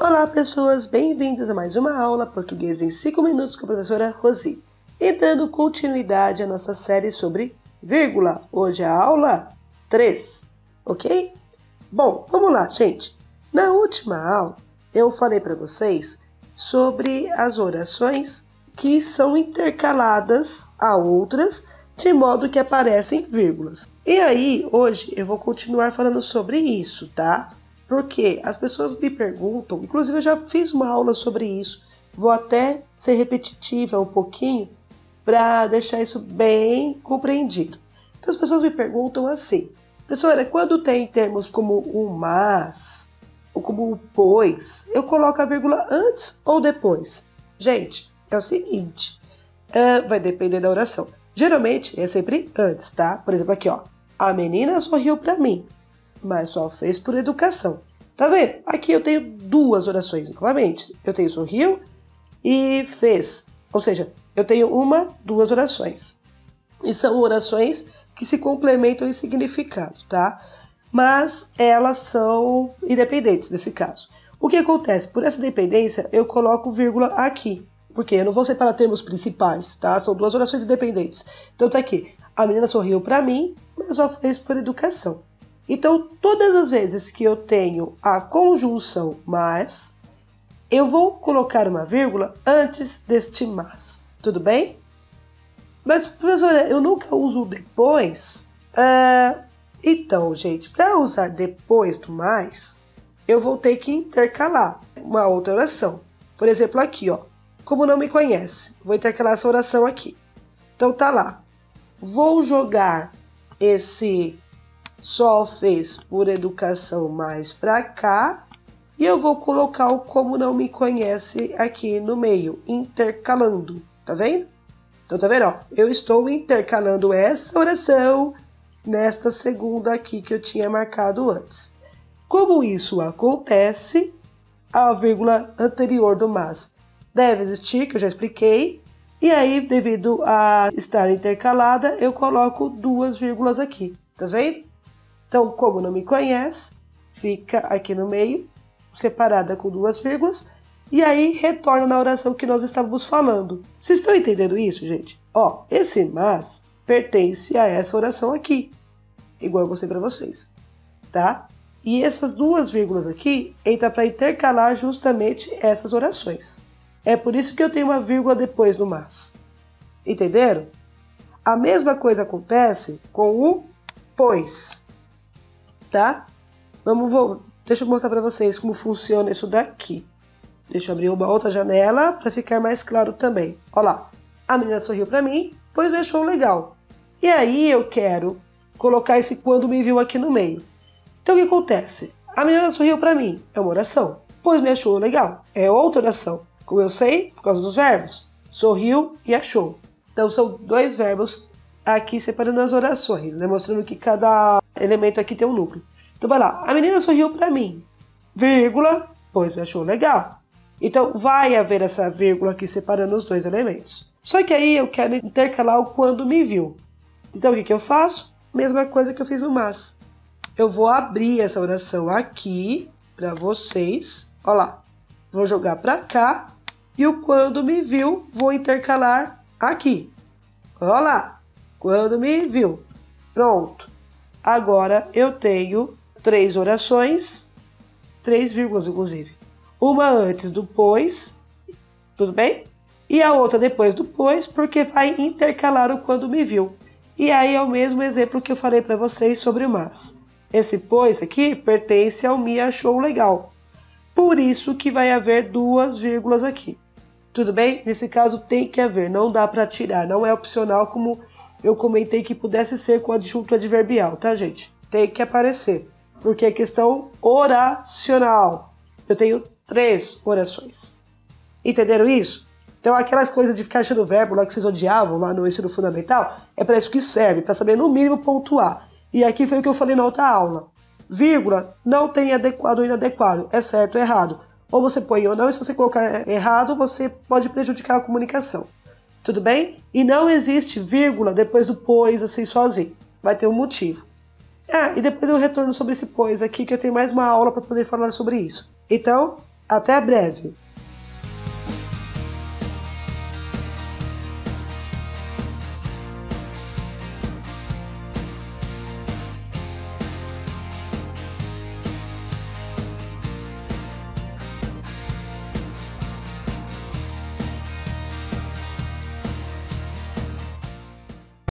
Olá pessoas, bem-vindos a mais uma aula português em 5 minutos com a professora Rosi. E dando continuidade à nossa série sobre vírgula, hoje é a aula 3, ok? Bom, vamos lá gente. Na última aula eu falei para vocês sobre as orações que são intercaladas a outras de modo que aparecem vírgulas. E aí, hoje eu vou continuar falando sobre isso, tá? Porque as pessoas me perguntam, inclusive eu já fiz uma aula sobre isso, vou até ser repetitiva um pouquinho para deixar isso bem compreendido. Então as pessoas me perguntam assim, professora, quando tem termos como o mas ou como o pois, eu coloco a vírgula antes ou depois? Gente, é o seguinte, vai depender da oração. Geralmente é sempre antes, tá? Por exemplo, aqui ó, a menina sorriu para mim, mas só fez por educação. Tá vendo? Aqui eu tenho duas orações, novamente. Eu tenho sorriu e fez. Ou seja, eu tenho duas orações. E são orações que se complementam em significado, tá? Mas elas são independentes nesse caso. O que acontece? Por essa dependência, eu coloco vírgula aqui. Porque eu não vou separar termos principais, tá? São duas orações independentes. Então tá aqui, a menina sorriu para mim, mas só fez por educação. Então, todas as vezes que eu tenho a conjunção mas, eu vou colocar uma vírgula antes deste mas, tudo bem? Mas, professora, eu nunca uso depois. Então, gente, para usar depois do mais, eu vou ter que intercalar uma outra oração. Por exemplo, aqui, ó. Como não me conhece, vou intercalar essa oração aqui. Então tá lá. Vou jogar esse só fez por educação mais pra cá. E eu vou colocar o como não me conhece aqui no meio, intercalando. Tá vendo? Então tá vendo? Ó, eu estou intercalando essa oração nesta segunda aqui que eu tinha marcado antes. Como isso acontece, a vírgula anterior do mas deve existir, que eu já expliquei, e aí, devido a estar intercalada, eu coloco duas vírgulas aqui, tá vendo? Então, como não me conhece, fica aqui no meio, separada com duas vírgulas, e aí retorna na oração que nós estávamos falando. Vocês estão entendendo isso, gente? Ó, esse mas pertence a essa oração aqui, igual eu mostrei para vocês, tá? E essas duas vírgulas aqui entram para intercalar justamente essas orações. É por isso que eu tenho uma vírgula depois do mas. Entenderam? A mesma coisa acontece com o pois. Tá? Deixa eu mostrar para vocês como funciona isso daqui. Deixa eu abrir uma outra janela para ficar mais claro também. Olha lá. A menina sorriu para mim, pois me achou legal. E aí eu quero colocar esse quando me viu aqui no meio. Então o que acontece? A menina sorriu para mim. É uma oração. Pois me achou legal. É outra oração. Como eu sei, por causa dos verbos, sorriu e achou. Então são dois verbos aqui separando as orações, né? Mostrando que cada elemento aqui tem um núcleo. Então vai lá, a menina sorriu para mim, vírgula, pois me achou legal. Então vai haver essa vírgula aqui separando os dois elementos. Só que aí eu quero intercalar o quando me viu. Então o que eu faço? Mesma coisa que eu fiz no mas. Eu vou abrir essa oração aqui para vocês, olha lá. Vou jogar para cá. E o quando me viu, vou intercalar aqui. Olha lá, quando me viu. Pronto. Agora eu tenho três orações, três vírgulas inclusive. Uma antes do pois, tudo bem? E a outra depois do pois, porque vai intercalar o quando me viu. E aí é o mesmo exemplo que eu falei para vocês sobre o mas. Esse pois aqui pertence ao me achou legal. Por isso que vai haver duas vírgulas aqui. Tudo bem? Nesse caso tem que haver, não dá para tirar, não é opcional como eu comentei que pudesse ser com adjunto adverbial, tá gente? Tem que aparecer, porque é questão oracional. Eu tenho 3 orações. Entenderam isso? Então aquelas coisas de ficar achando verbo lá que vocês odiavam lá no ensino fundamental, é para isso que serve, para saber no mínimo pontuar. E aqui foi o que eu falei na outra aula. Vírgula não tem adequado ou inadequado, é certo ou errado. Ou você põe ou não, e se você colocar errado, você pode prejudicar a comunicação. Tudo bem? E não existe vírgula depois do pois, assim, sozinho. Vai ter um motivo. E depois eu retorno sobre esse pois aqui, que eu tenho mais uma aula para poder falar sobre isso. Então, Até breve!